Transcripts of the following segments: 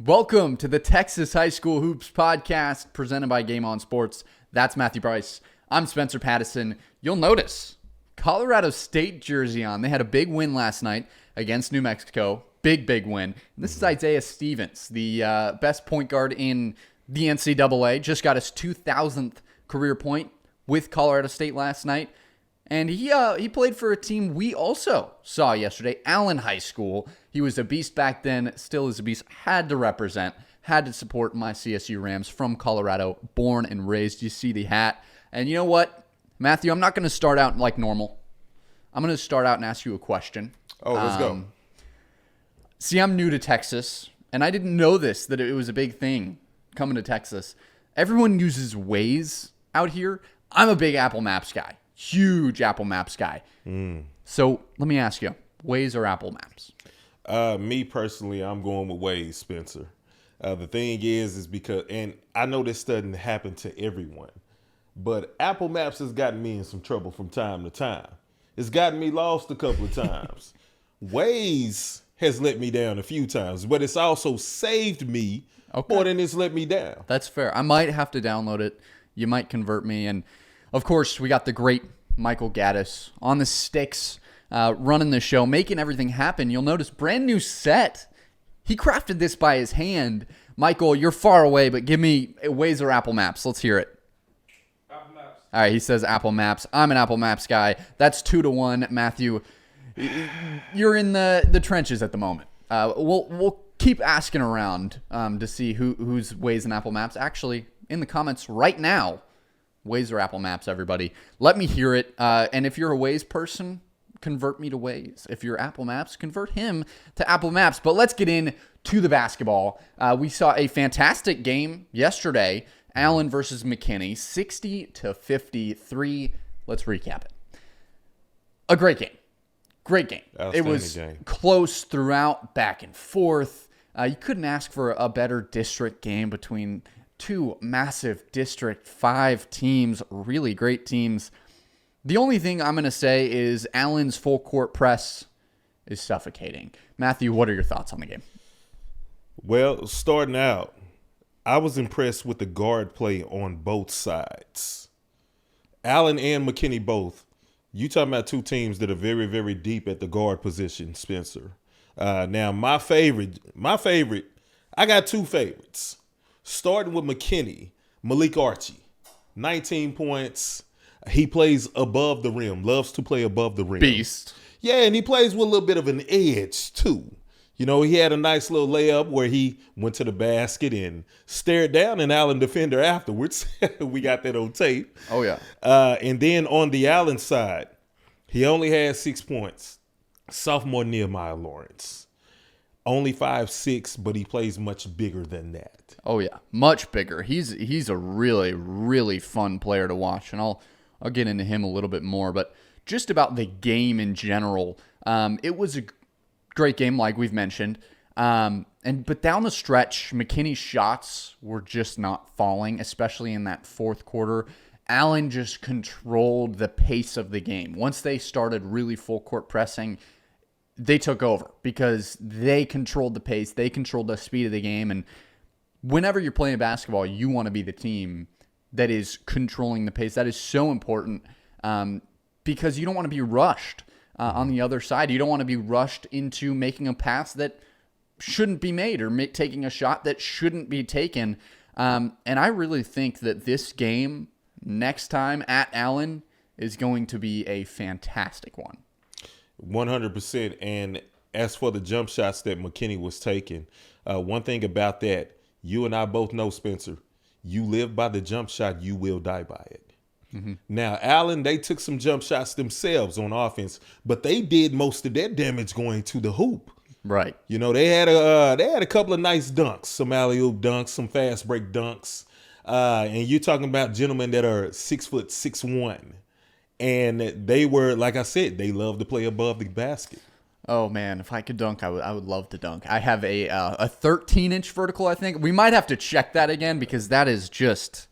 Welcome to the Texas High School Hoops podcast presented by Game On Sports. That's Matthew Brice. I'm Spencer Pattison. You'll notice Colorado State jersey on. They had a big win last night against New Mexico. Big win. And this is Isaiah Stevens, the best point guard in the NCAA. Just got his 2,000th career point with Colorado State last night. And he played for a team we also saw yesterday, Allen High School. He was a beast back then, still is a beast. Had to represent, had to support my CSU Rams from Colorado, born and raised. You see the hat. And you know what, Matthew, I'm not going to start out like normal. I'm going to start out and ask you a question. Oh, let's go. See, I'm new to Texas, and I didn't know this, that it was a big thing coming to Texas. Everyone uses Waze out here. I'm a big Apple Maps guy. Huge Apple Maps guy. So let me ask you, Waze or Apple Maps? Me personally, I'm going with Waze, Spencer. The thing is because, and I know this doesn't happen to everyone, but Apple Maps has gotten me in some trouble from time to time. It's gotten me lost a couple of times. Waze has let me down a few times, but it's also saved me more than it's let me down. That's fair. I might have to download it. You might convert me. And, of course, we got the great Michael Gaddis on the sticks, running the show, making everything happen. You'll notice brand new set. He crafted this by his hand. Michael, you're far away, but give me Waze or Apple Maps. Let's hear it. Apple Maps. All right, he says Apple Maps. I'm an Apple Maps guy. That's 2-1. Matthew, you're in the trenches at the moment. We'll keep asking around to see who's Waze and Apple Maps. Actually, in the comments right now, Waze or Apple Maps, everybody. Let me hear it. And if you're a Waze person, convert me to Waze. If you're Apple Maps, convert him to Apple Maps. But let's get into the basketball. We saw a fantastic game yesterday. Allen versus McKinney, 60-53. Let's recap it. A great game. Great game. It was close throughout, back and forth. You couldn't ask for a better district game between two massive District 5 teams, really great teams. The only thing I'm going to say is Allen's full court press is suffocating. Matthew, what are your thoughts on the game? Well, starting out, I was impressed with the guard play on both sides. Allen and McKinney both. You talking about two teams that are very, very deep at the guard position, Spencer. Now, my favorite, I got two favorites. Starting with McKinney, Malik Archie, 19 points. He plays above the rim, loves to play above the rim. Beast. Yeah, and he plays with a little bit of an edge, too. You know, he had a nice little layup where he went to the basket and stared down an Allen defender afterwards. We got that on tape. Oh, yeah. And then on the Allen side, he only had 6 points. Sophomore Nehemiah Lawrence. Only 5'6", but he plays much bigger than that. Oh, yeah. Much bigger. He's a really, really fun player to watch, and I'll get into him a little bit more. But just about the game in general, it was a great game, like we've mentioned. But down the stretch, McKinney's shots were just not falling, especially in that fourth quarter. Allen just controlled the pace of the game. Once they started really full court pressing, they took over because they controlled the pace. They controlled the speed of the game. And whenever you're playing basketball, you want to be the team that is controlling the pace. That is so important because you don't want to be rushed on the other side. You don't want to be rushed into making a pass that shouldn't be made or taking a shot that shouldn't be taken. And I really think that this game next time at Allen is going to be a fantastic one. 100%. And as for the jump shots that McKinney was taking, one thing about that, you and I both know, Spencer, you live by the jump shot, you will die by it. Mm-hmm. Now, Allen, they took some jump shots themselves on offense, but they did most of their damage going to the hoop. Right. You know, they had a couple of nice dunks, some alley-oop dunks, some fast break dunks. And you're talking about gentlemen that are 6'6", and they were, like I said, they love to play above the basket. Oh, man, if I could dunk, I would love to dunk. I have a 13-inch vertical, I think. We might have to check that again because that is just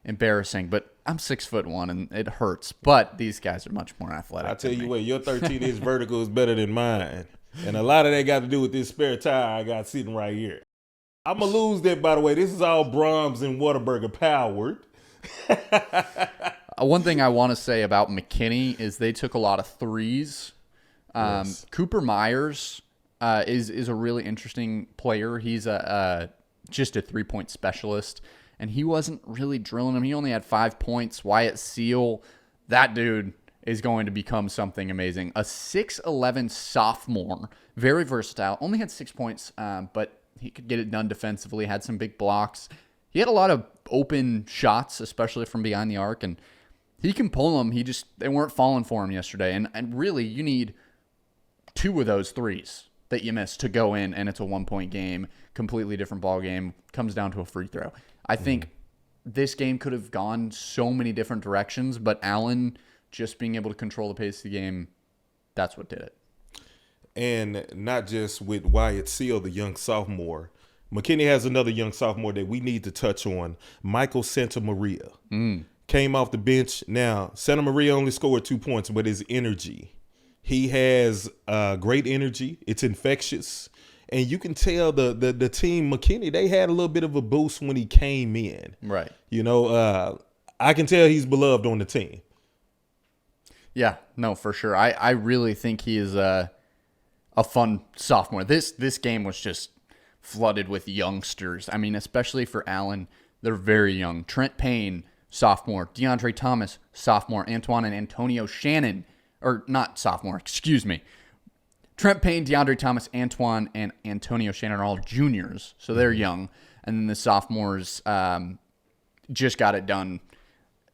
embarrassing. But I'm 6'1", and it hurts. But these guys are much more athletic. I tell you what, your 13-inch vertical is better than mine. And a lot of that got to do with this spare tire I got sitting right here. I'm going to lose that, by the way. This is all Brahms and Whataburger powered. One thing I want to say about McKinney is they took a lot of threes. Yes. Cooper Myers is a really interesting player. He's just a 3-point specialist, and he wasn't really drilling him. He only had 5 points. Wyatt Seal, that dude is going to become something amazing. A 6'11 sophomore, very versatile. Only had 6 points, but he could get it done defensively, had some big blocks. He had a lot of open shots, especially from behind the arc, and he can pull them. They weren't falling for him yesterday. And really, you need 2 of those threes that you missed to go in, and it's a 1-point game, completely different ball game, comes down to a free throw. I think this game could have gone so many different directions, but Allen just being able to control the pace of the game, that's what did it. And not just with Wyatt Seal, the young sophomore. McKinney has another young sophomore that we need to touch on, Michael Santamaria. Came off the bench. Now, Santamaria only scored 2 points, but his energy. He has great energy. It's infectious. And you can tell the team, McKinney, they had a little bit of a boost when he came in. Right. You know, I can tell he's beloved on the team. Yeah, no, for sure. I really think he is a fun sophomore. This game was just flooded with youngsters. I mean, especially for Allen, they're very young. Trent Payne, sophomore. DeAndre Thomas, sophomore. Antoine and Antonio Shannon, or not sophomore, excuse me. Trent Payne, DeAndre Thomas, Antoine, and Antonio Shannon are all juniors, so they're young. And then the sophomores just got it done.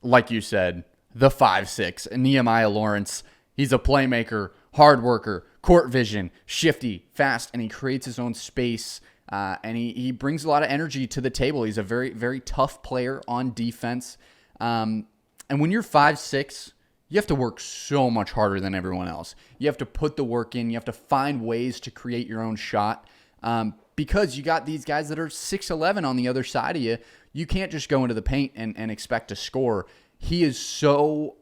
Like you said, the 5'6", Nehemiah Lawrence. He's a playmaker, hard worker, court vision, shifty, fast, and he creates his own space. And he brings a lot of energy to the table. He's a very, very tough player on defense. And when you're 5'6", you have to work so much harder than everyone else. You have to put the work in. You have to find ways to create your own shot. Because you got these guys that are 6'11" on the other side of you. You can't just go into the paint and expect to score. He is so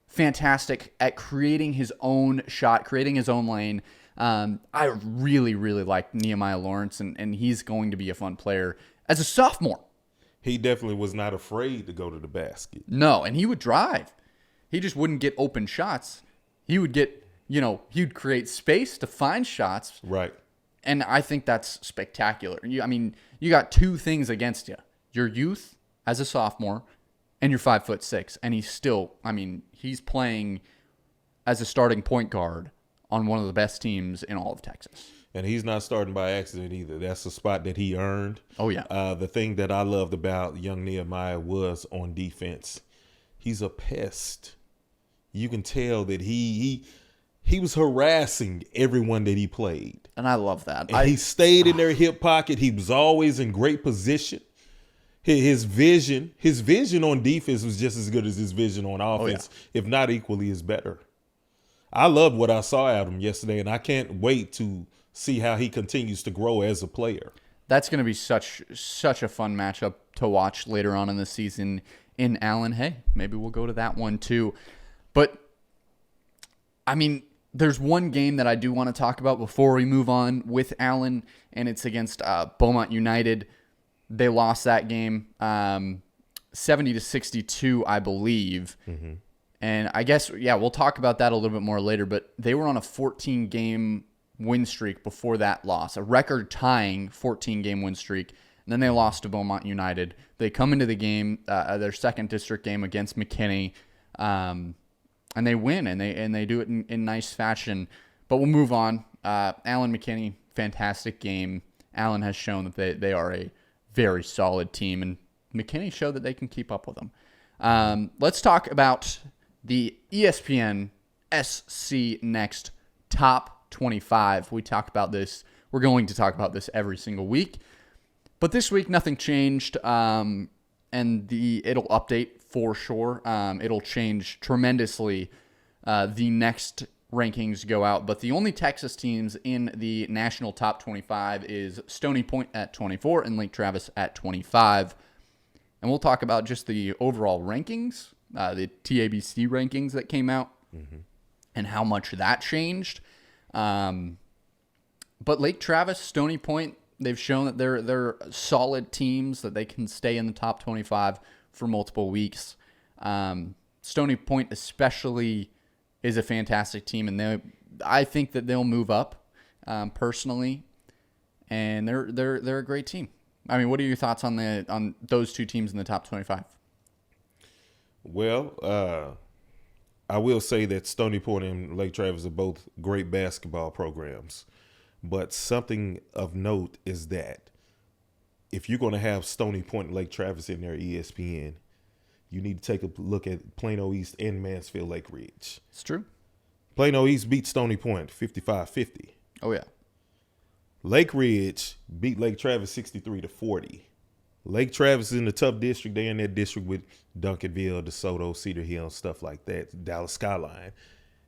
fantastic at creating his own shot, creating his own lane. I really, really like Nehemiah Lawrence, and he's going to be a fun player as a sophomore. He definitely was not afraid to go to the basket. No, and he would drive. He just wouldn't get open shots. He would get, he'd create space to find shots. Right. And I think that's spectacular. You got 2 things against you. Your youth as a sophomore and you're 5'6". And he's playing as a starting point guard on one of the best teams in all of Texas. And he's not starting by accident either. That's a spot that he earned. Oh, yeah. The thing that I loved about young Nehemiah was on defense. He's a pest. You can tell that he was harassing everyone that he played. And I love that. And he stayed in their hip pocket. He was always in great position. His vision on defense was just as good as his vision on offense, if not equally as better. I loved what I saw out of him yesterday, and I can't wait to see how he continues to grow as a player. That's going to be such a fun matchup to watch later on in the season in Allen. Hey, maybe we'll go to that one too. But, there's one game that I do want to talk about before we move on with Allen, and it's against Beaumont United. They lost that game 70-62, I believe. Mm-hmm. And I guess, we'll talk about that a little bit more later, but they were on a 14-game win streak before that loss, a record-tying 14-game win streak. And then they lost to Beaumont United. They come into the game, their second district game against McKinney, and they win, and they do it in nice fashion. But we'll move on. Allen McKinney, fantastic game. Allen has shown that they are a very solid team, and McKinney showed that they can keep up with them. Let's talk about the ESPN SCNEXT Top 25. We talk about this. We're going to talk about this every single week. But this week, nothing changed, and it'll update for sure. It'll change tremendously. The next rankings go out, but the only Texas teams in the national top 25 is Stony Point at 24 and Lake Travis at 25. And we'll talk about just the overall rankings, the TABC rankings that came out, and how much that changed. But Lake Travis, Stony Point, They've shown that they're solid teams, that they can stay in the top 25 for multiple weeks. Stony Point especially is a fantastic team, and I think that they'll move up personally, and they're a great team. I mean, what are your thoughts on those two teams in the top 25? Well, I will say that Stony Point and Lake Travis are both great basketball programs. But something of note is that if you're going to have Stony Point and Lake Travis in their ESPN, you need to take a look at Plano East and Mansfield Lake Ridge. It's true. Plano East beat Stony Point 55-50. Oh, yeah. Lake Ridge beat Lake Travis 63-40. Lake Travis is in the tough district. They're in that district with Duncanville, DeSoto, Cedar Hill, stuff like that. Dallas Skyline.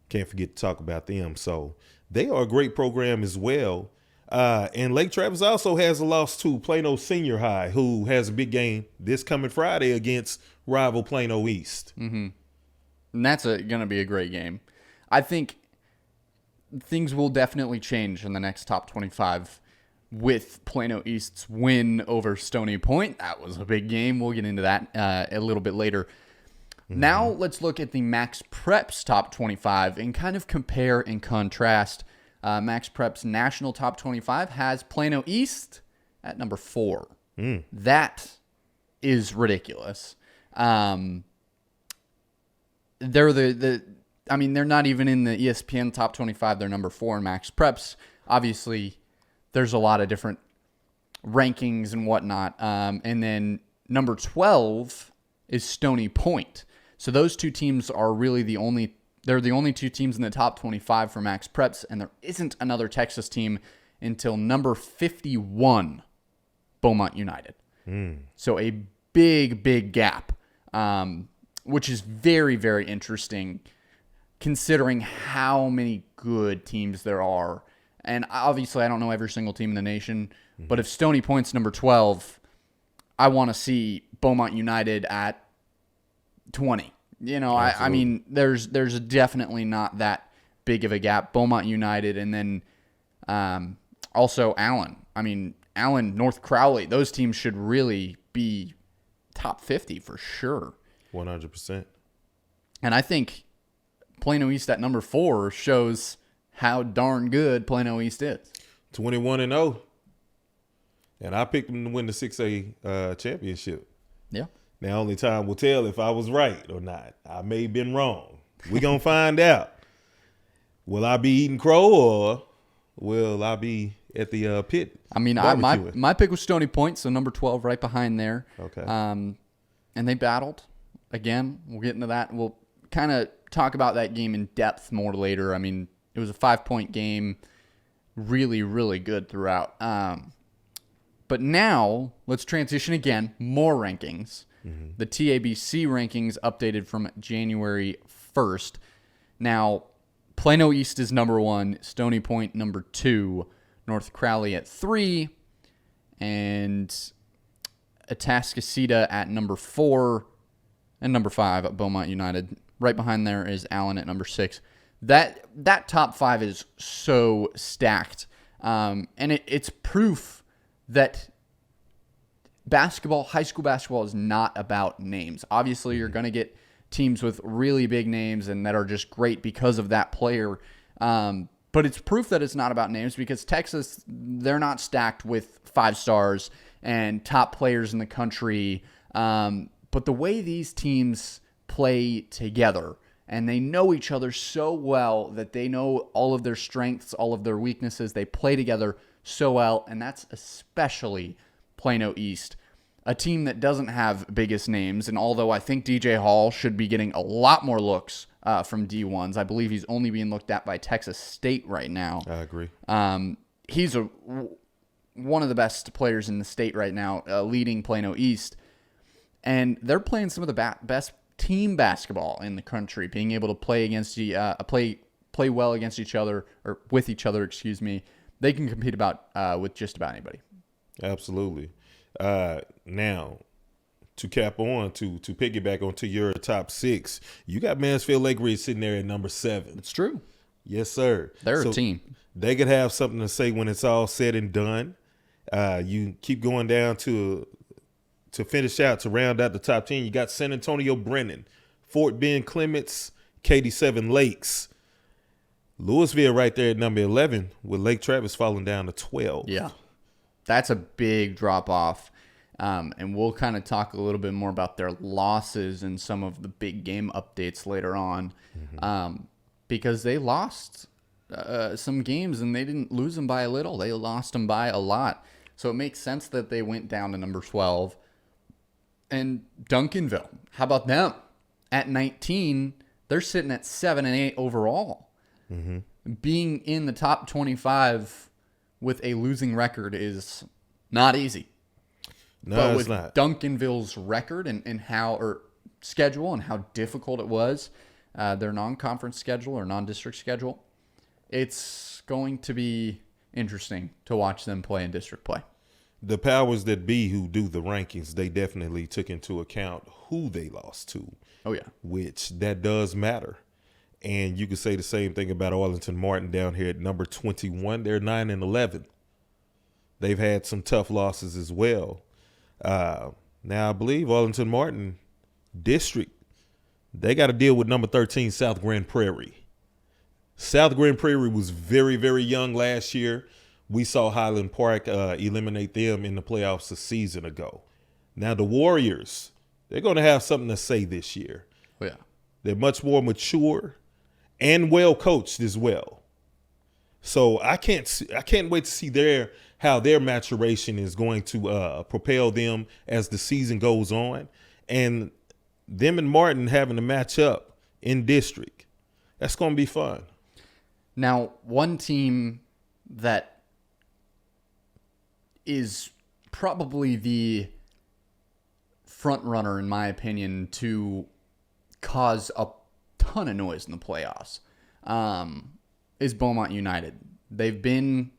Can't forget to talk about them. So they are a great program as well. And Lake Travis also has a loss to Plano Senior High, who has a big game this coming Friday against rival Plano East. Mm-hmm. And that's going to be a great game. I think things will definitely change in the next top 25 with Plano East's win over Stony Point. That was a big game. We'll get into that a little bit later. Mm-hmm. Now let's look at the MaxPreps top 25 and kind of compare and contrast. MaxPreps national top 25 has Plano East at number 4. That is ridiculous. They're they're not even in the ESPN top 25. They're number 4 in MaxPreps. Obviously, there's a lot of different rankings and whatnot. And then number 12 is Stony Point. So those two teams are really they're the only two teams in the top 25 for MaxPreps, and there isn't another Texas team until number 51, Beaumont United. So a big gap, which is very, very interesting considering how many good teams there are. And obviously, I don't know every single team in the nation, but if Stony Point's number 12, I want to see Beaumont United at 20. I mean, there's definitely not that big of a gap. Beaumont United, and then also Allen. I mean, Allen, North Crowley, those teams should really be top 50 for sure. 100%. And I think Plano East at number 4 shows how darn good Plano East is. 21-0. And I picked them to win the 6A championship. Yeah. Now, only time will tell if I was right or not. I may have been wrong. We're going to find out. Will I be eating crow or will I be at the pit? I mean, my pick was Stony Point, so number 12 right behind there. Okay. And they battled. Again, we'll get into that. We'll kind of talk about that game in depth more later. I mean, it was a 5-point game. Really, really good throughout. But now, let's transition again. More rankings. The TABC rankings updated from January 1st. Now, Plano East is number 1, Stony Point number 2, North Crowley at 3, and Atascocita at number 4, and number 5 at Beaumont United. Right behind there is Allen at number 6. That top 5 is so stacked, and it's proof that high school basketball is not about names. Obviously, you're going to get teams with really big names and that are just great because of that player. But it's proof that it's not about names because Texas, they're not stacked with 5 stars and top players in the country. But the way these teams play together, and they know each other so well that they know all of their strengths, all of their weaknesses. They play together so well, and that's especially Plano East, a team that doesn't have biggest names. And although I think DJ Hall should be getting a lot more looks from D1s, I believe he's only being looked at by Texas State right now. I agree. He's one of the best players in the state right now, leading Plano East. And they're playing some of the best team basketball in the country, being able to play against play well against each other, or with each other, excuse me. They can compete with just about anybody. Absolutely. Now, to cap on, to piggyback onto your top 6, you got Mansfield Lake Ridge sitting there at number 7. It's true. Yes, sir. They're a team. They could have something to say when it's all said and done. You keep going down to finish out, to round out the top 10. You got San Antonio Brennan, Fort Bend Clements, KD7 Lakes. Louisville right there at number 11, with Lake Travis falling down to 12. Yeah, that's a big drop off. And we'll kind of talk a little bit more about their losses and some of the big game updates later on, because they lost some games and they didn't lose them by a little. They lost them by a lot. So it makes sense that they went down to number 12. And Duncanville, how about them? At 19, they're sitting at 7 and 8 overall. Being in the top 25 with a losing record is not easy. No, but it's with not. Duncanville's record and how, or schedule, and how difficult it was, their non-conference schedule or non-district schedule, it's going to be interesting to watch them play in district play. The powers that be who do the rankings, they definitely took into account who they lost to. Oh, yeah. Which that does matter. And you could say the same thing about Arlington Martin down here at number 21. They're 9 and 11. They've had some tough losses as well. Now, I believe Arlington Martin district, they got to deal with number 13, South Grand Prairie. South Grand Prairie was very, very young last year. We saw Highland Park eliminate them in the playoffs a season ago. Now, the Warriors, they're going to have something to say this year. Oh, yeah. They're much more mature and well coached as well. So I can't wait to see how their maturation is going to propel them as the season goes on, and them and Martin having to match up in district. That's going to be fun. Now, one team that is probably the front runner, in my opinion, to cause a ton of noise in the playoffs is Beaumont United. They've been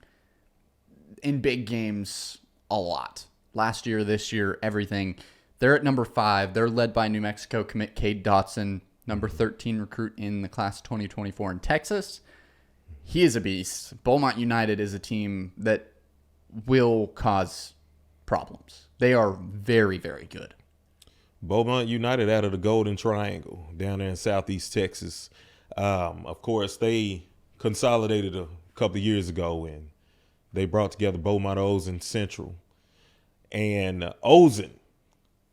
in big games a lot. Last year, this year, everything. They're at number 5. They're led by New Mexico commit Cade Dotson, number 13 recruit in the class 2024 in Texas. He is a beast. Beaumont United is a team that will cause problems. They are very, very good. Beaumont United out of the Golden Triangle down there in Southeast Texas. Of course, they consolidated a couple of years ago, and they brought together Beaumont, Ozen, Central. And Ozen,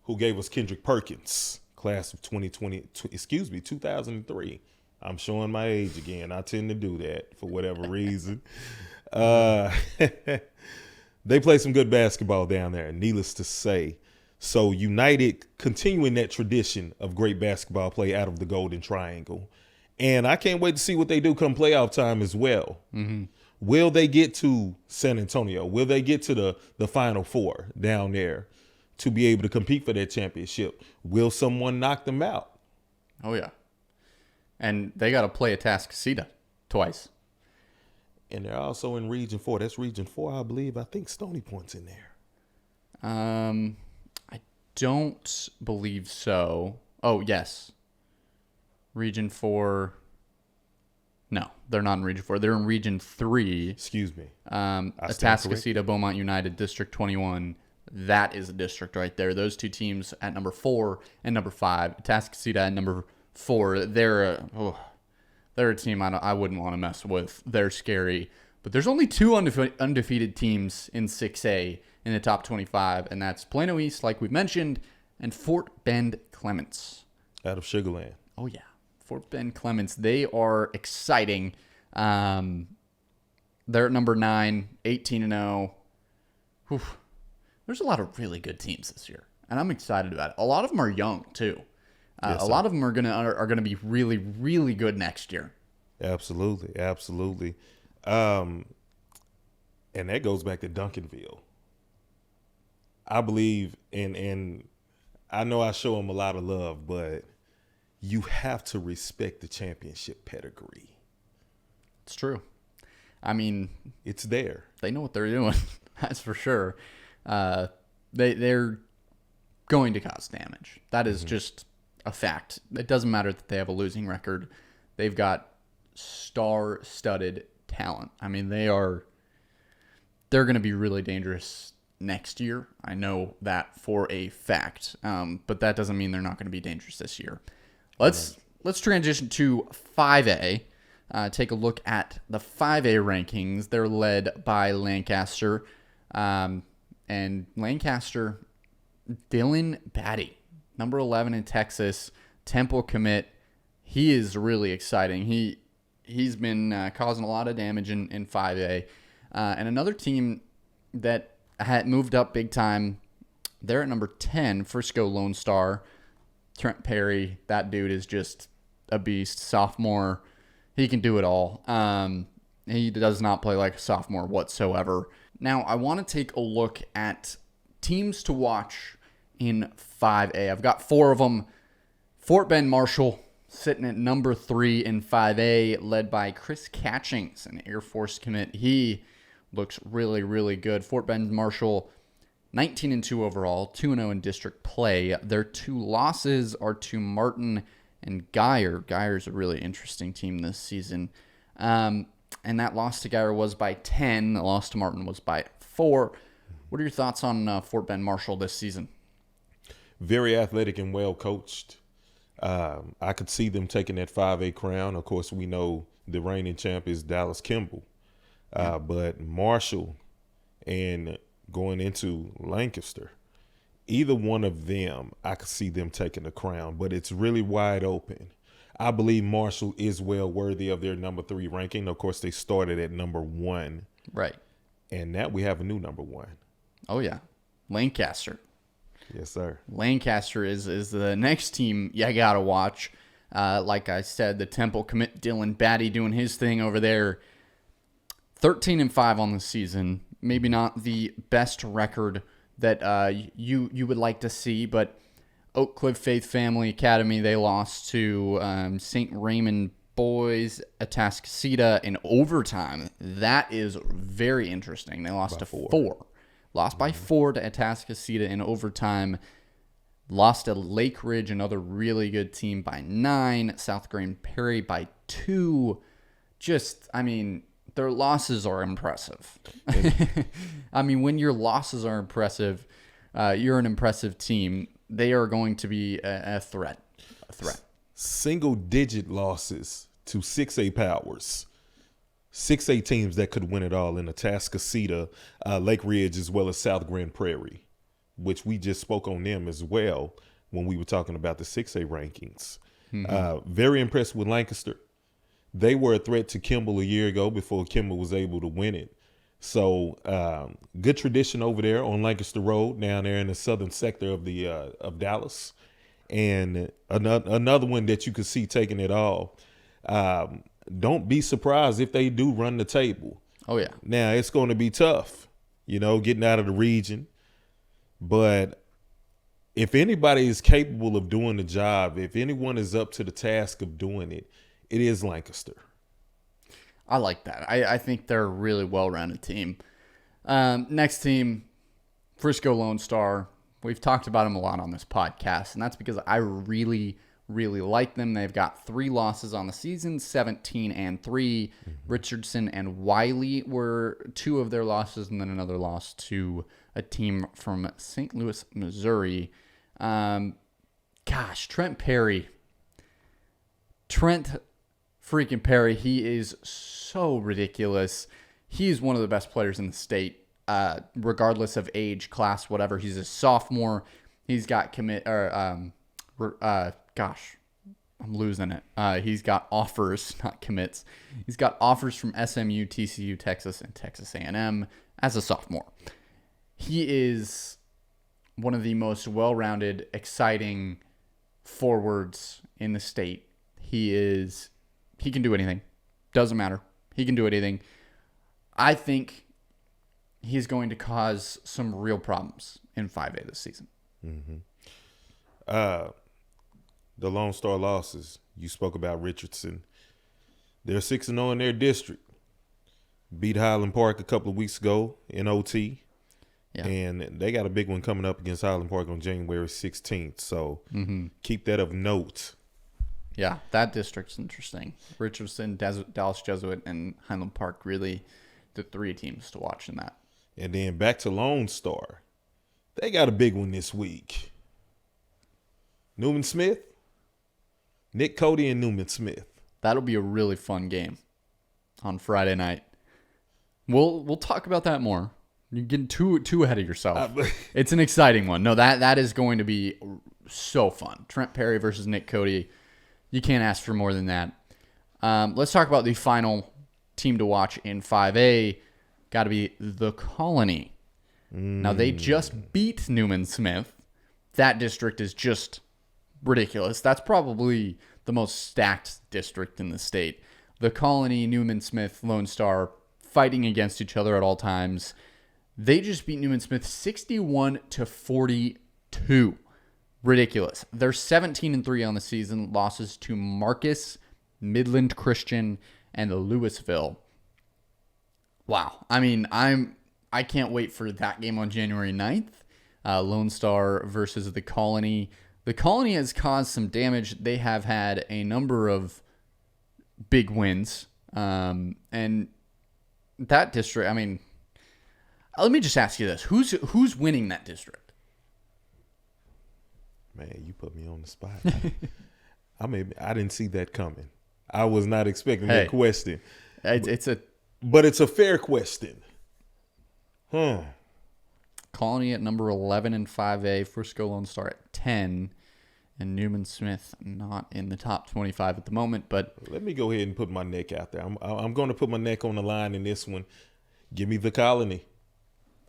who gave us Kendrick Perkins, class of 2003. I'm showing my age again. I tend to do that for whatever reason. They play some good basketball down there, needless to say. So United continuing that tradition of great basketball play out of the Golden Triangle. And I can't wait to see what they do come playoff time as well. Mm-hmm. Will they get to San Antonio? Will they get to the Final Four down there to be able to compete for that championship? Will someone knock them out? Oh, yeah. And they got to play Atascocita twice. And they're also in Region 4. That's Region 4, I believe. I think Stony Point's in there. I don't believe so. Oh, yes. Region 4. No, they're not in Region 4. They're in Region 3. Excuse me. Atascocita, Beaumont United, District 21. That is a district right there. Those two teams at number 4 and number 5. Atascocita at number 4. They're a team I wouldn't want to mess with. They're scary. But there's only 2 undefeated teams in 6A in the top 25, and that's Plano East, like we mentioned, and Fort Bend Clements. Out of Sugar Land. Oh, yeah. Fort Bend Clements. They are exciting. They're at number 9, 18-0. There's a lot of really good teams this year, and I'm excited about it. A lot of them are young, too. Yes, a lot of them are gonna be really, really good next year. Absolutely, absolutely. And that goes back to Duncanville. I believe, and I know I show them a lot of love, but you have to respect the championship pedigree. It's true. I mean, it's there. They know what they're doing. That's for sure. They're going to cause damage. That is just a fact. It doesn't matter that they have a losing record. They've got star-studded talent. I mean, they are they're going to be really dangerous next year. I know that for a fact, but that doesn't mean they're not going to be dangerous this year. Let's transition to 5A. Take a look at the 5A rankings. They're led by Lancaster. And Lancaster, Dylan Batty, number 11 in Texas, Temple commit. He is really exciting. He's been causing a lot of damage in 5A. And another team that had moved up big time, they're at number 10, Frisco Lone Star. Trent Perry, that dude is just a beast. Sophomore, he can do it all. He does not play like a sophomore whatsoever. Now, I want to take a look at teams to watch in 5A. I've got 4 of them. Fort Bend Marshall sitting at number 3 in 5A, led by Chris Catchings, an Air Force commit. He looks really, really good. Fort Bend Marshall, 19-2 overall, 2-0 in district play. Their 2 losses are to Martin and Geyer. Geyer's a really interesting team this season. And that loss to Geyer was by 10. The loss to Martin was by 4. What are your thoughts on Fort Bend Marshall this season? Very athletic and well coached. I could see them taking that 5A crown. Of course, we know the reigning champ is Dallas Kimball. But Marshall and going into Lancaster, either one of them, I could see them taking the crown. But it's really wide open. I believe Marshall is well worthy of their number 3 ranking. Of course, they started at number 1. Right. And now we have a new number 1. Oh, yeah. Lancaster. Yes, sir. Lancaster is the next team you got to watch. Like I said, the Temple commit Dylan Batty doing his thing over there. 13-5 on the season. Maybe not the best record that you would like to see, but Oak Cliff Faith Family Academy, they lost to St. Raymond Boys Atascocita in overtime. That is very interesting. They lost by 4. Lost by 4 to Atascocita in overtime. Lost to Lake Ridge, another really good team, by 9. South Grand Prairie by 2. Their losses are impressive. When your losses are impressive, you're an impressive team. They are going to be a threat. Single-digit losses to 6A powers. 6A teams that could win it all in Atascocita, Lake Ridge, as well as South Grand Prairie, which we just spoke on them as well when we were talking about the 6A rankings. Mm-hmm. Very impressed with Lancaster. They were a threat to Kimball a year ago before Kimball was able to win it. So good tradition over there on Lancaster Road, down there in the southern sector of Dallas. And another one that you could see taking it all. Don't be surprised if they do run the table. Oh, yeah. Now, it's going to be tough, getting out of the region. But if anybody is capable of doing the job, if anyone is up to the task of doing it, it is Lancaster. I like that. I think they're a really well-rounded team. Next team, Frisco Lone Star. We've talked about them a lot on this podcast, and that's because I really, really like them. They've got 3 losses on the season, 17-3. Mm-hmm. Richardson and Wiley were 2 of their losses, and then another loss to a team from St. Louis, Missouri. Trent Perry. Trent freaking Perry, he is so ridiculous. He's one of the best players in the state, regardless of age, class, whatever. He's a sophomore. He's got I'm losing it. He's got offers, not commits. He's got offers from SMU, TCU, Texas, and Texas A&M as a sophomore. He is one of the most well-rounded, exciting forwards in the state. He can do anything. Doesn't matter. He can do anything. I think he's going to cause some real problems in 5A this season. Mm-hmm. The Lone Star losses, you spoke about Richardson. They're 6-0 in their district. Beat Highland Park a couple of weeks ago in OT. Yeah. And they got a big one coming up against Highland Park on January 16th. So keep that of note. Yeah, that district's interesting. Richardson, Dallas Jesuit, and Highland Park, really the 3 teams to watch in that. And then back to Lone Star. They got a big one this week. Newman Smith, Nick Cody, and Newman Smith. That'll be a really fun game on Friday night. We'll talk about that more. You're getting too ahead of yourself. It's an exciting one. No, that is going to be so fun. Trent Perry versus Nick Cody. You can't ask for more than that. Let's talk about the final team to watch in 5A. Got to be the Colony. Now, they just beat Newman Smith. That district is just ridiculous. That's probably the most stacked district in the state. The Colony, Newman Smith, Lone Star fighting against each other at all times. They just beat Newman Smith 61-42. Ridiculous. They're 17-3 on the season. Losses to Marcus, Midland Christian, and Louisville. Wow. I mean, I can't wait for that game on January 9th. Lone Star versus the Colony. The Colony has caused some damage. They have had a number of big wins. And that district, I mean, let me just ask you this. Who's winning that district? Man, you put me on the spot. I didn't see that coming. I was not expecting that question. But it's a fair question. Colony at number 11 in 5A, Frisco Lone Star at 10, and Newman Smith not in the top 25 at the moment. But let me go ahead and put my neck out there. I'm going to put my neck on the line in this one. Give me the Colony.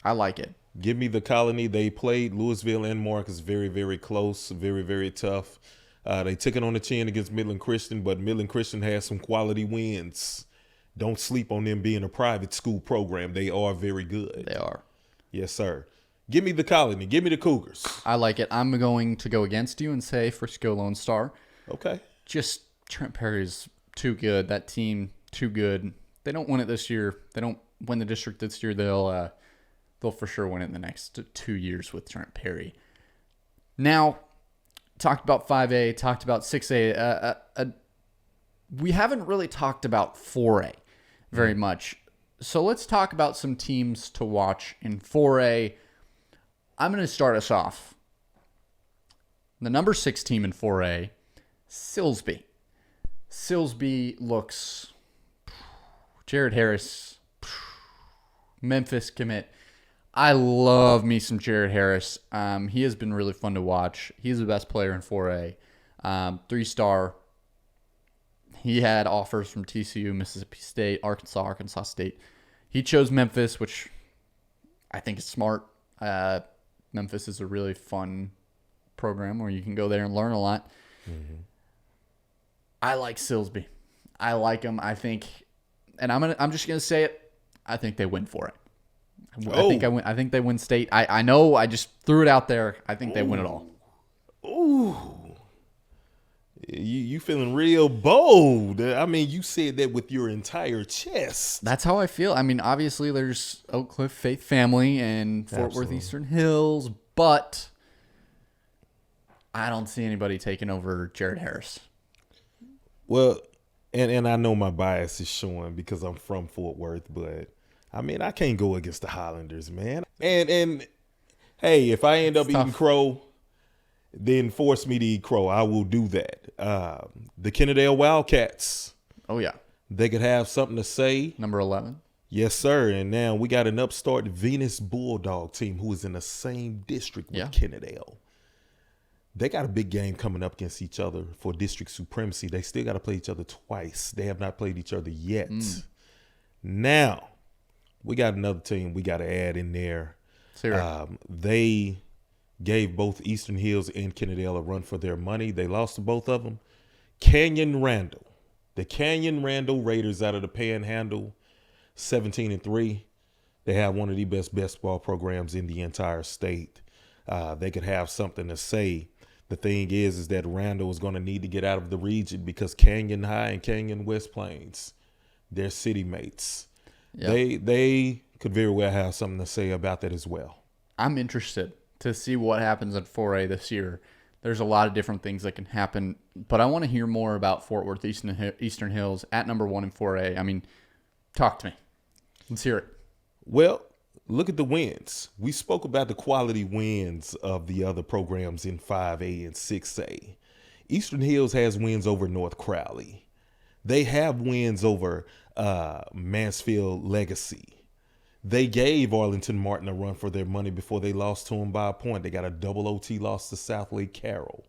I like it. Give me the Colony. They played Louisville and Marcus very, very close, very, very tough. They took it on the chin against Midland Christian, but Midland Christian has some quality wins. Don't sleep on them being a private school program. They are very good. They are. Yes, sir. Give me the Colony. Give me the Cougars. I like it. I'm going to go against you and say Frisco Lone Star. Okay. Just Trent Perry's too good. That team, too good. They don't win it this year. They don't win the district this year. They'll for sure win it in the next 2 years with Trent Perry. Now, talked about 5A, talked about 6A. We haven't really talked about 4A very much. So let's talk about some teams to watch in 4A. I'm going to start us off. The number 6 team in 4A, Silsbee. Silsbee looks... Jared Harris, Memphis commit. I love me some Jared Harris. He has been really fun to watch. He's the best player in 4A. 3-star. He had offers from TCU, Mississippi State, Arkansas State. He chose Memphis, which I think is smart. Memphis is a really fun program where you can go there and learn a lot. Mm-hmm. I like Silsbee. I like him. I think, and I'm just gonna say it. I think they win for it. I think they win state. I know. I just threw it out there. I think they win it all. Ooh. You feeling real bold. I mean, you said that with your entire chest. That's how I feel. I mean, obviously there's Oak Cliff Faith Family and Fort Worth Eastern Hills, but I don't see anybody taking over Jared Harris. Well, and I know my bias is showing because I'm from Fort Worth, but I mean, I can't go against the Highlanders, man. And hey, if I end up eating crow, then force me to eat crow. I will do that. The Kennedale Wildcats. Oh, yeah. They could have something to say. Number 11. Yes, sir. And now we got an upstart Venus Bulldog team who is in the same district with Kennedale. They got a big game coming up against each other for district supremacy. They still got to play each other twice. They have not played each other yet. Now, we got another team we got to add in there. They gave both Eastern Hills and Kennedale a run for their money. They lost to both of them. Canyon Randall. The Canyon Randall Raiders out of the Panhandle, 17-3. They have one of the best basketball programs in the entire state. They could have something to say. The thing is that Randall is going to need to get out of the region because Canyon High and Canyon West Plains, they're city mates. Yep. They could very well have something to say about that as well. I'm interested to see what happens at 4A this year. There's a lot of different things that can happen, but I want to hear more about Fort Worth Eastern Hills at number 1 in 4A. I mean, talk to me. Let's hear it. Well, Look at the wins. We spoke about the quality wins of the other programs in 5A and 6A. Eastern Hills has wins over North Crowley. They have wins over Mansfield Legacy. They gave Arlington Martin a run for their money before they lost to them by a point. They got a double OT loss to South Lake Carroll.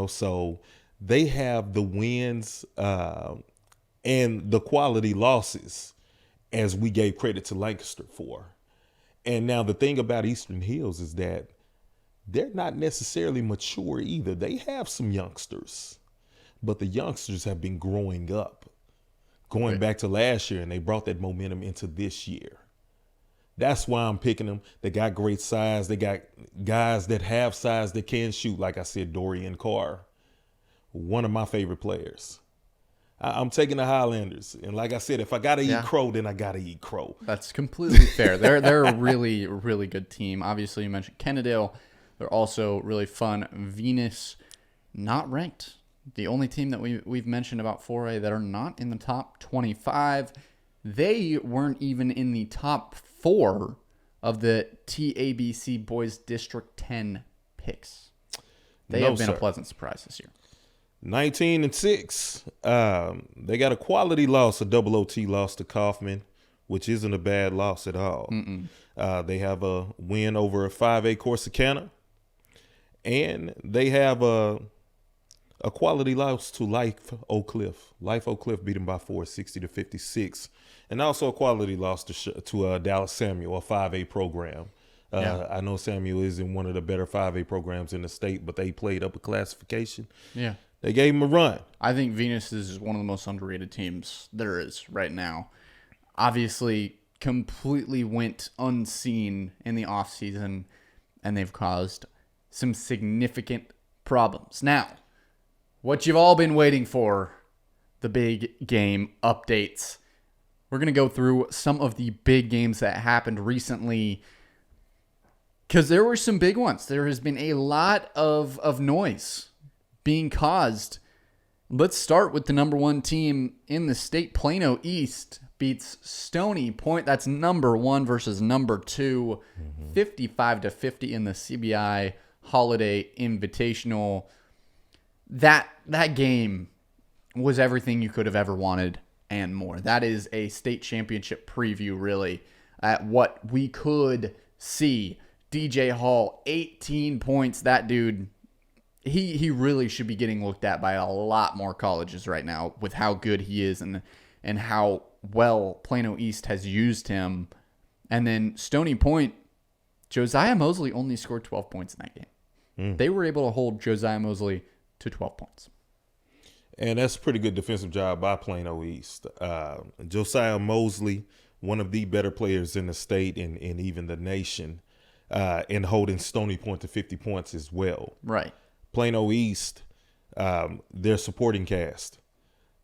So they have the wins and the quality losses as we gave credit to Lancaster for. And now the thing about Eastern Hills is that they're not necessarily mature either. They have some youngsters, but the youngsters have been growing up, going back to last year, and they brought that momentum into this year. That's why I'm picking them. They got great size. They got guys that have size that can shoot. Like I said, Dorian Carr, one of my favorite players. I'm taking the Highlanders. And like I said, if I got to eat crow, then I got to eat crow. That's completely fair. They're a really, really good team. Obviously, you mentioned Kennedale. They're also really fun. Venus, not ranked. The only team that we've mentioned about 4A that are not in the top 25. They weren't even in the top 4 of the TABC Boys District 10 picks. They have been a pleasant surprise this year. 19-6. They got a quality loss, a double OT loss to Kaufman, which isn't a bad loss at all. They have a win over a 5A Corsicana, and they have a quality loss to Life Oak Cliff. Life Oak Cliff beat them by 4, 60-56, and also a quality loss to Dallas Samuel, a 5A program. I know Samuel is in one of the better 5A programs in the state, but they played up a classification. Yeah. They gave him a run. I think Venus is one of the most underrated teams there is right now. Obviously, completely went unseen in the offseason, and they've caused some significant problems. Now, what you've all been waiting for, the big game updates. We're going to go through some of the big games that happened recently because there were some big ones. There has been a lot of noise being caused. Let's start with the number 1 team in the state. Plano East beats Stony Point. That's number 1 versus number 2, 55-50 in the CBI Holiday Invitational. That game was everything you could have ever wanted and more. That is a state championship preview, really, at what we could see. DJ Hall, 18 points. That dude, he really should be getting looked at by a lot more colleges right now with how good he is and how well Plano East has used him. And then Stony Point, Josiah Mosley only scored 12 points in that game. They were able to hold Josiah Mosley to 12 points. And that's a pretty good defensive job by Plano East. Josiah Mosley, one of the better players in the state and even the nation, and holding Stony Point to 50 points as well. Right. Plano East, their supporting cast.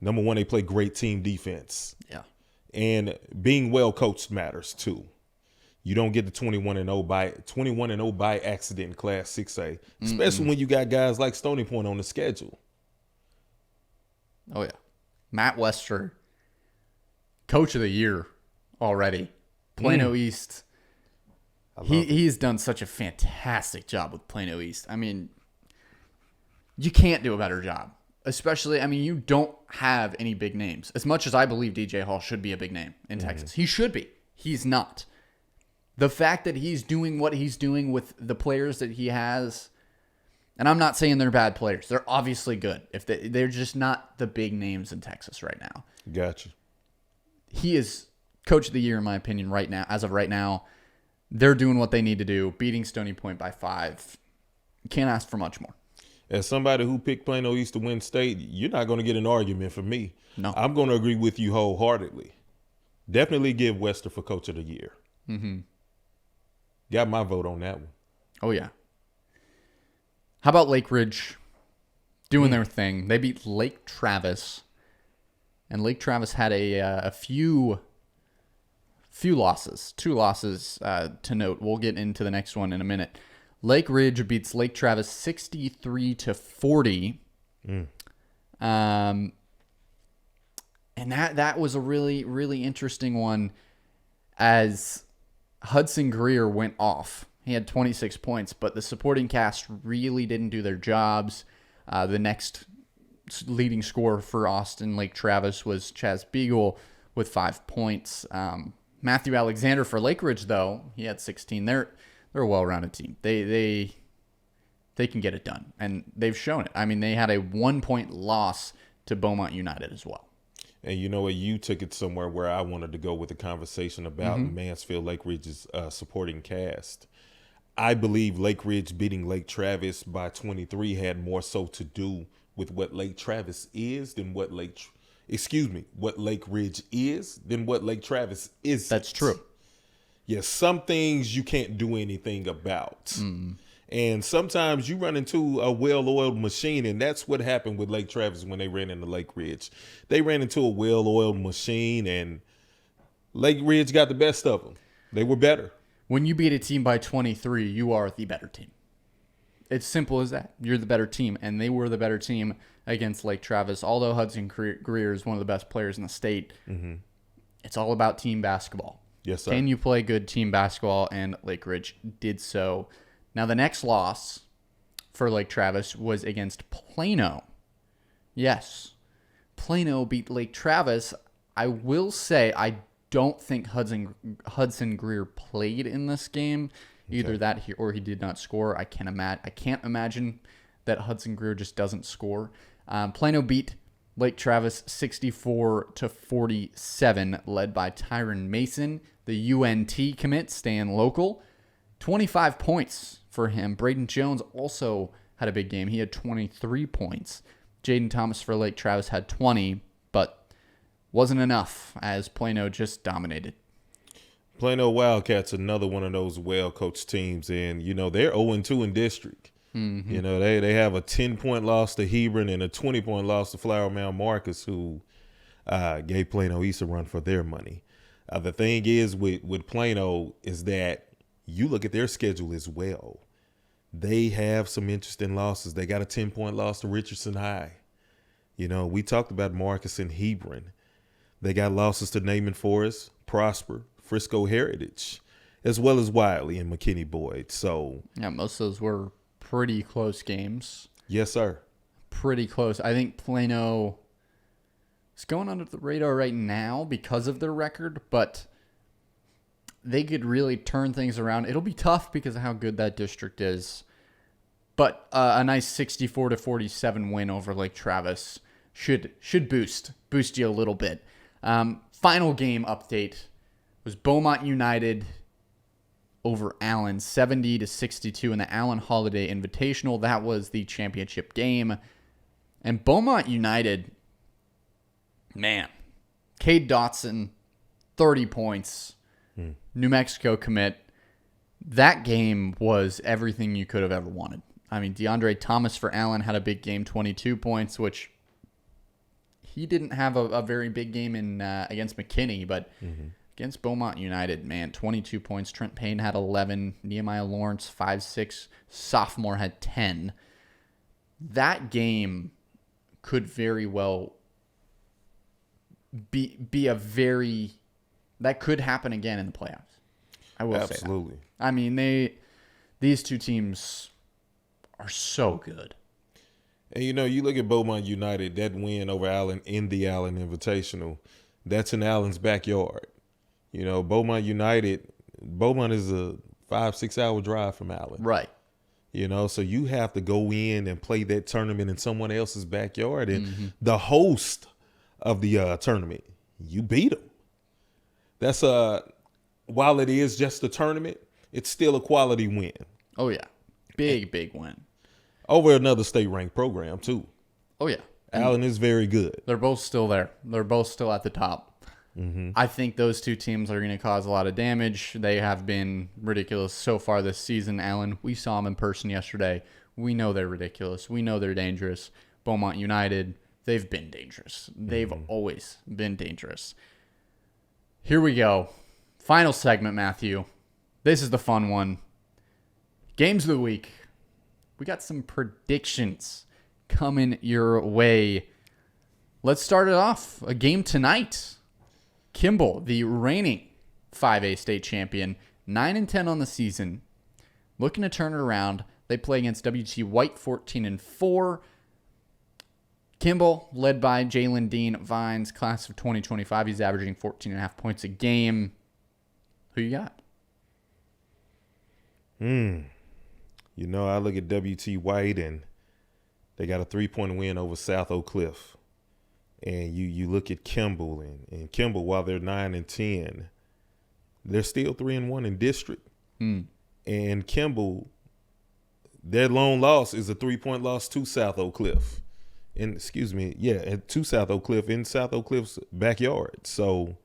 Number 1, they play great team defense. Yeah. And being well coached matters too. You don't get the 21-0 by accident in Class 6A, especially when you got guys like Stony Point on the schedule. Oh yeah. Matt Wester, Coach of the Year already. Plano East. He's done such a fantastic job with Plano East. I mean, you can't do a better job. Especially, I mean, you don't have any big names. As much as I believe DJ Hall should be a big name in Texas. He should be. He's not. The fact that he's doing what he's doing with the players that he has, and I'm not saying they're bad players. They're obviously good. They're just not the big names in Texas right now. Gotcha. He is Coach of the Year, in my opinion, right now. As of right now, they're doing what they need to do, beating Stony Point by 5. Can't ask for much more. As somebody who picked Plano East to win state, you're not going to get an argument from me. No. I'm going to agree with you wholeheartedly. Definitely give Wester for Coach of the Year. Got my vote on that one. Oh, yeah. How about Lake Ridge doing their thing? They beat Lake Travis. And Lake Travis had a few losses. 2 losses to note. We'll get into the next one in a minute. Lake Ridge beats Lake Travis 63-40. And that was a really, really interesting one as Hudson Greer went off. He had 26 points, but the supporting cast really didn't do their jobs. The next leading scorer for Austin Lake Travis was Chaz Beagle with 5 points. Matthew Alexander for Lake Ridge, though, he had 16. They're a well-rounded team. They can get it done, and they've shown it. I mean, they had a 1-point loss to Beaumont United as well. And you know what? You took it somewhere where I wanted to go with a conversation about Mansfield Lake Ridge's supporting cast. I believe Lake Ridge beating Lake Travis by 23 had more so to do with what Lake Travis is than what Lake Ridge is than what Lake Travis is. That's true. Yes, some things you can't do anything about. And sometimes you run into a well-oiled machine, and that's what happened with Lake Travis when they ran into Lake Ridge. They ran into a well-oiled machine, and Lake Ridge got the best of them. They were better. When you beat a team by 23, you are the better team. It's simple as that. You're the better team, and they were the better team against Lake Travis. Although Hudson Greer is one of the best players in the state, it's all about team basketball. Yes, sir. Can you play good team basketball? And Lake Ridge did so. Now, the next loss for Lake Travis was against Plano. Yes, Plano beat Lake Travis. I will say I don't think Hudson Greer played in this game. Either that or he did not score. I can't imagine that Hudson Greer just doesn't score. Plano beat Lake Travis 64-47, led by Tyron Mason, the UNT commit, staying local. 25 points for him. Braden Jones also had a big game. He had 23 points. Jaden Thomas for Lake Travis had 20, but wasn't enough as Plano just dominated. Plano Wildcats, another one of those well-coached teams, and, you know, they're 0-2 in district. You know, they have a 10-point loss to Hebron and a 20-point loss to Flower Mound Marcus, who gave Plano East a run for their money. The thing is with Plano is that you look at their schedule as well. They have some interesting losses. They got a 10-point loss to Richardson High. You know, we talked about Marcus and Hebron. They got losses to Naaman Forest, Prosper, Frisco Heritage, as well as Wiley and McKinney Boyd. So yeah, most of those were pretty close games. Yes, sir. Pretty close. I think Plano is going under the radar right now because of their record, but they could really turn things around. It'll be tough because of how good that district is. But a nice 64-47 win over Lake Travis should boost you a little bit. Final game update was Beaumont United over Allen, 70-62 in the Allen Holiday Invitational. That was the championship game. And Beaumont United, man, Cade Dotson, 30 points. New Mexico commit. That game was everything you could have ever wanted. I mean, DeAndre Thomas for Allen had a big game, 22 points, which he didn't have a very big game in against McKinney, but against Beaumont United, man, 22 points. Trent Payne had 11. Nehemiah Lawrence, 5'6". Sophomore had 10. That game could very well be a very... That could happen again in the playoffs. I will say that. Absolutely. I mean, these two teams are so good. And, you know, you look at Beaumont United, that win over Allen in the Allen Invitational, that's in Allen's backyard. You know, Beaumont is a 5-6 hour drive from Allen. Right. You know, so you have to go in and play that tournament in someone else's backyard. And the host of the tournament, you beat them. That's while it is just a tournament, it's still a quality win. Oh, yeah. Big win. Over another state-ranked program, too. Oh, yeah. Allen is very good. They're both still there. They're both still at the top. I think those two teams are going to cause a lot of damage. They have been ridiculous so far this season. Allen, we saw them in person yesterday. We know they're ridiculous. We know they're dangerous. Beaumont United, they've been dangerous. They've always been dangerous. Here we go. Final segment, Matthew. This is the fun one. Games of the week. We got some predictions coming your way. Let's start it off. A game tonight. Kimball, the reigning 5A state champion, 9-10 on the season, looking to turn it around. They play against WT White, 14-4. Kimball, led by Jalen Dean Vines, class of 2025. He's averaging 14.5 points a game. Who you got? I look at WT White, and they got a 3-point win over South Oak Cliff. And you look at Kimball, and Kimball, while they're 9-10, they're still 3-1 in district. And Kimball, their lone loss is a 3-point loss to South Oak Cliff. To South Oak Cliff in South Oak Cliff's backyard. So,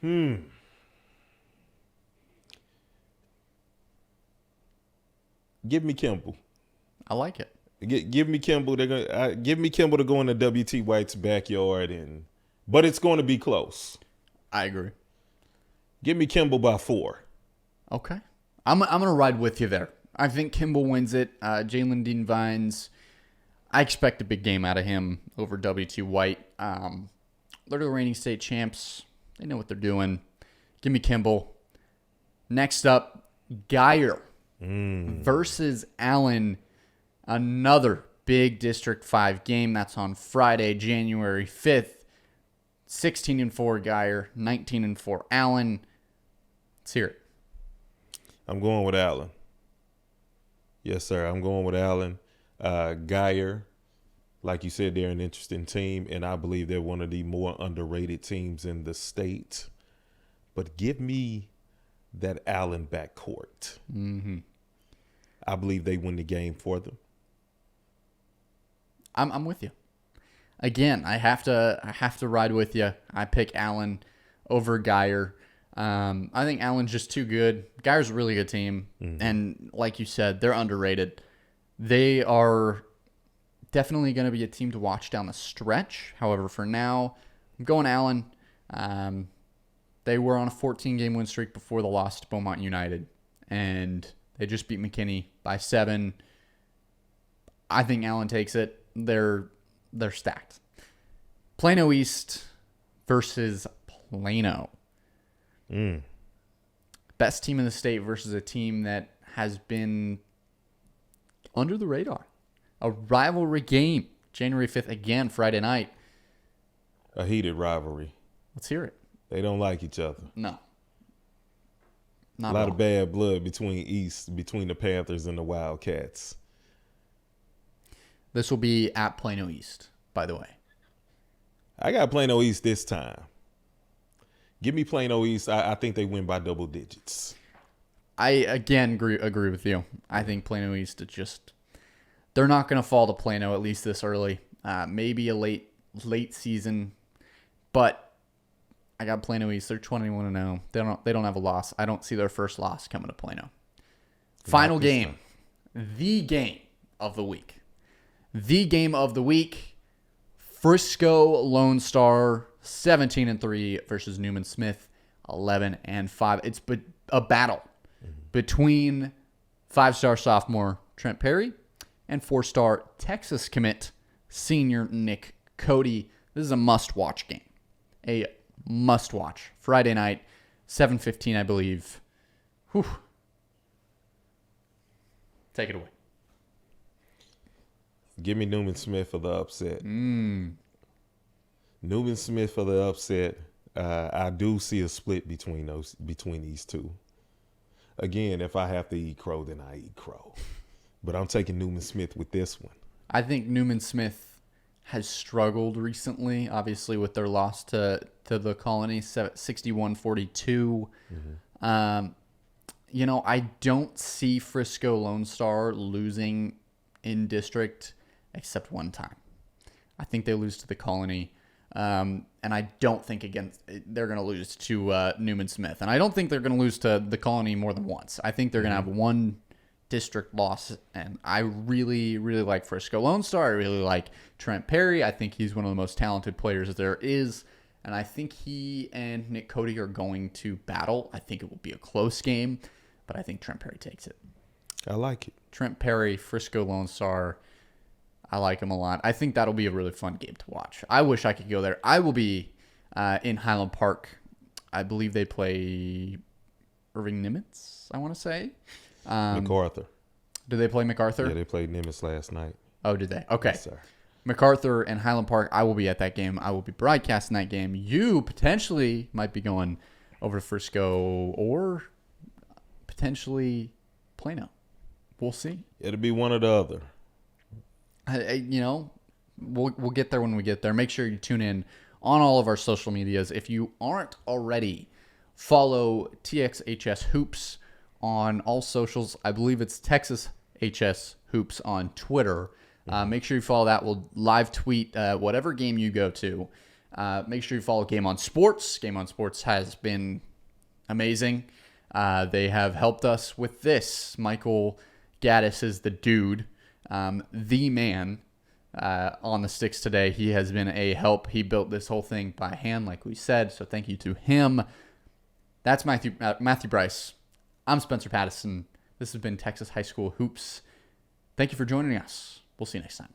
give me Kimball. I like it. Give me Kimball. Give me Kimball to go in the WT White's backyard, but it's going to be close. I agree. Give me Kimball by 4. Okay. I'm gonna ride with you there. I think Kimball wins it. Jalen Dean Vines, I expect a big game out of him over WT White. They're the reigning state champs. They know what they're doing. Give me Kimball. Next up, Geyer versus Allen. Another big District 5 game. That's on Friday, January 5th. 16-4 Geyer, 19-4 Allen. Let's hear it. I'm going with Allen. Yes, sir. I'm going with Allen. Geyer, like you said, they're an interesting team, and I believe they're one of the more underrated teams in the state. But give me that Allen backcourt. I believe they win the game for them. I'm with you. Again, I have to ride with you. I pick Allen over Geyer. I think Allen's just too good. Geyer's a really good team, and like you said, they're underrated. They are definitely going to be a team to watch down the stretch. However, for now, I'm going Allen. They were on a 14-game win streak before the loss to Beaumont United, and they just beat McKinney by 7. I think Allen takes it. They're stacked. Plano East versus Plano. Best team in the state versus a team that has been under the radar. A rivalry game. January 5th, again, Friday night. A heated rivalry. Let's hear it. They don't like each other. No. A lot of bad blood between the Panthers and the Wildcats. This will be at Plano East, by the way. I got Plano East this time. Give me Plano East. I think they win by double digits. I, again, agree with you. I think Plano East is just... They're not going to fall to Plano, at least this early. Maybe a late season. But I got Plano East. They're 21-0. They don't have a loss. I don't see their first loss coming to Plano. Final game. The game of the week. The game of the week. Frisco Lone Star 17-3 versus Newman Smith 11-5. It's a battle between 5-star sophomore Trent Perry and 4-star Texas commit senior Nick Cody. This is a must-watch game. A must-watch. Friday night, 7:15, I believe. Whew. Take it away. Give me Newman Smith for the upset. Newman Smith for the upset. I do see a split between these two. Again, if I have to eat crow, then I eat crow. But I'm taking Newman Smith with this one. I think Newman Smith has struggled recently, obviously with their loss to the Colony, 61-42. I don't see Frisco Lone Star losing in district except one time. I think they lose to the Colony. And I don't think they're going to lose to Newman Smith. And I don't think they're going to lose to the Colony more than once. I think they're going to have one district loss. And I really, really like Frisco Lone Star. I really like Trent Perry. I think he's one of the most talented players there is. And I think he and Nick Cody are going to battle. I think it will be a close game. But I think Trent Perry takes it. I like it. Trent Perry, Frisco Lone Star. I like him a lot. I think that'll be a really fun game to watch. I wish I could go there. I will be in Highland Park I believe they play Irving Nimitz, I want to say. MacArthur. Did they play MacArthur? Yeah, they played Nimitz last night. Oh, did they? Okay. Yes, sir. MacArthur and Highland Park, I will be at that game. I will be broadcasting that game. You potentially might be going over to Frisco or potentially Plano. We'll see. It'll be one or the other. We'll get there when we get there. Make sure you tune in on all of our social medias. If you aren't already, follow TXHS Hoops on all socials. I believe it's Texas HS Hoops on Twitter. Make sure you follow that. We'll live tweet whatever game you go to. Make sure you follow Game on Sports. Game on Sports has been amazing. They have helped us with this. Michael Gaddis is the dude, the man on the sticks today. He has been a help. He built this whole thing by hand, like we said, so thank you to him. That's Matthew Brice. I'm Spencer Pattison. This has been Texas High School Hoops. Thank you for joining us. We'll see you next time.